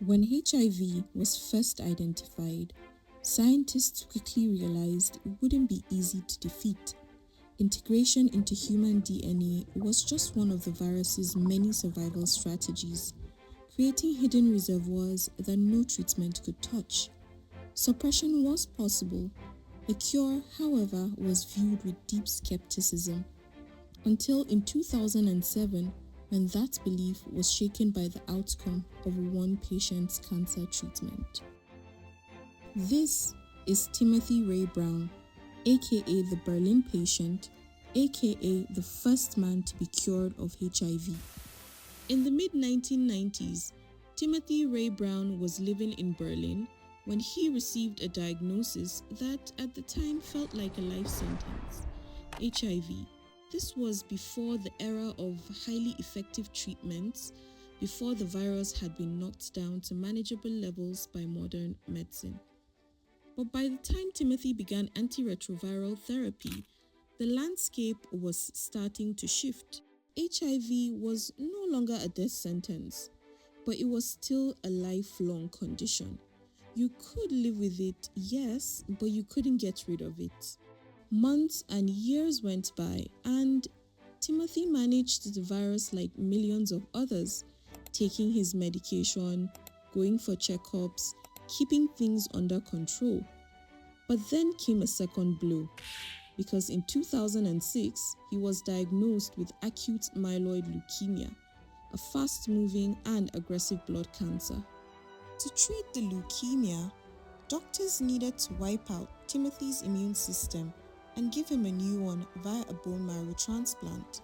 When HIV was first identified, scientists quickly realized it wouldn't be easy to defeat. Integration into human DNA was just one of the virus's many survival strategies, creating hidden reservoirs that no treatment could touch. Suppression was possible. The cure, however, was viewed with deep skepticism, until in 2007, when that belief was shaken by the outcome of one patient's cancer treatment. This is Timothy Ray Brown, aka the Berlin patient, aka the first man to be cured of HIV. In the mid-1990s, Timothy Ray Brown was living in Berlin when he received a diagnosis that at the time felt like a life sentence: HIV. This was before the era of highly effective treatments, before the virus had been knocked down to manageable levels by modern medicine. But by the time Timothy began antiretroviral therapy, the landscape was starting to shift. HIV was no longer a death sentence, but it was still a lifelong condition. You could live with it, yes, but you couldn't get rid of it. Months and years went by, and Timothy managed the virus like millions of others, taking his medication, going for checkups, keeping things under control. But then came a second blow, because in 2006, he was diagnosed with acute myeloid leukemia, a fast-moving and aggressive blood cancer. To treat the leukemia, doctors needed to wipe out Timothy's immune system and give him a new one via a bone marrow transplant.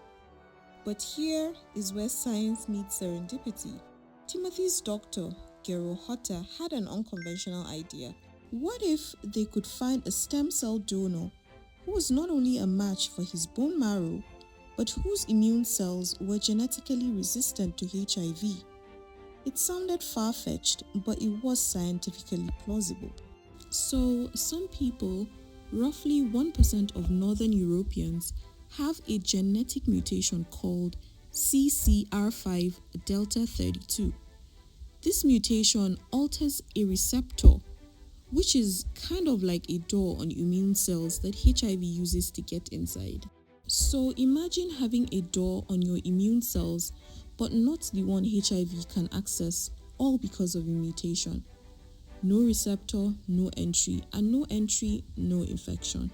But here is where science meets serendipity. Timothy's doctor, Gero Hotter, had an unconventional idea. What if they could find a stem cell donor who was not only a match for his bone marrow, but whose immune cells were genetically resistant to HIV? It sounded far-fetched, but it was scientifically plausible. So, some people, roughly 1% of Northern Europeans, have a genetic mutation called CCR5 delta 32. This mutation alters a receptor, which is kind of like a door on immune cells that HIV uses to get inside. So imagine having a door on your immune cells, but not the one HIV can access, all because of a mutation. No receptor, no entry, and no entry, no infection.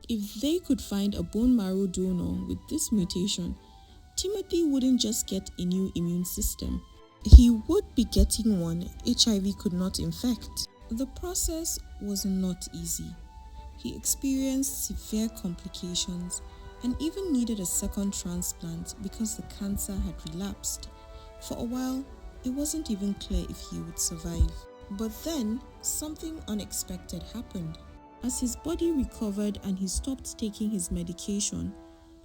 If they could find a bone marrow donor with this mutation, Timothy wouldn't just get a new immune system. He would be getting one HIV could not infect. The process was not easy. He experienced severe complications and even needed a second transplant because the cancer had relapsed. For a while, it wasn't even clear if he would survive. But then, something unexpected happened. As his body recovered and he stopped taking his medication,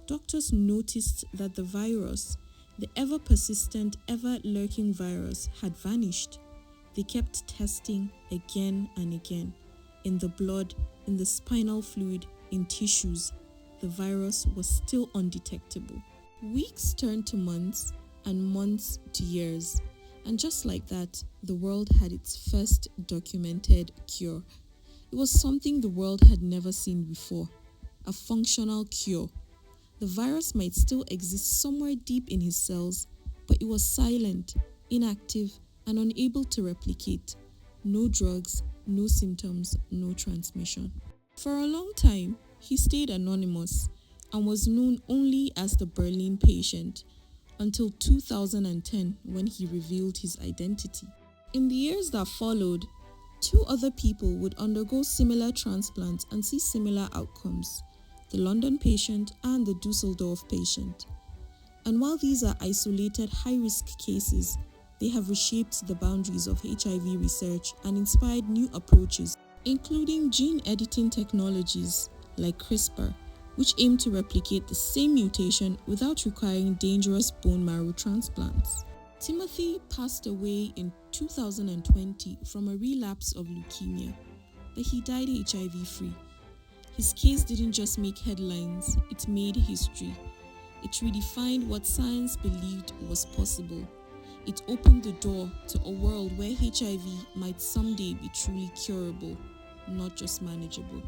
doctors noticed that the virus, the ever-persistent, ever-lurking virus, had vanished. They kept testing again and again. In the blood, in the spinal fluid, in tissues, the virus was still undetectable. Weeks turned to months, and months to years. And just like that, the world had its first documented cure. It was something the world had never seen before, a functional cure. The virus might still exist somewhere deep in his cells, but it was silent, inactive, and unable to replicate. No drugs, no symptoms, no transmission. For a long time, he stayed anonymous and was known only as the Berlin patient, until 2010 when he revealed his identity. In the years that followed, 2 other people would undergo similar transplants and see similar outcomes: the London patient and the Dusseldorf patient. And while these are isolated high-risk cases, they have reshaped the boundaries of HIV research and inspired new approaches, including gene editing technologies like CRISPR, which aim to replicate the same mutation without requiring dangerous bone marrow transplants. Timothy passed away in 2020 from a relapse of leukemia, but he died HIV-free. His case didn't just make headlines, it made history. It redefined what science believed was possible. It opened the door to a world where HIV might someday be truly curable, not just manageable.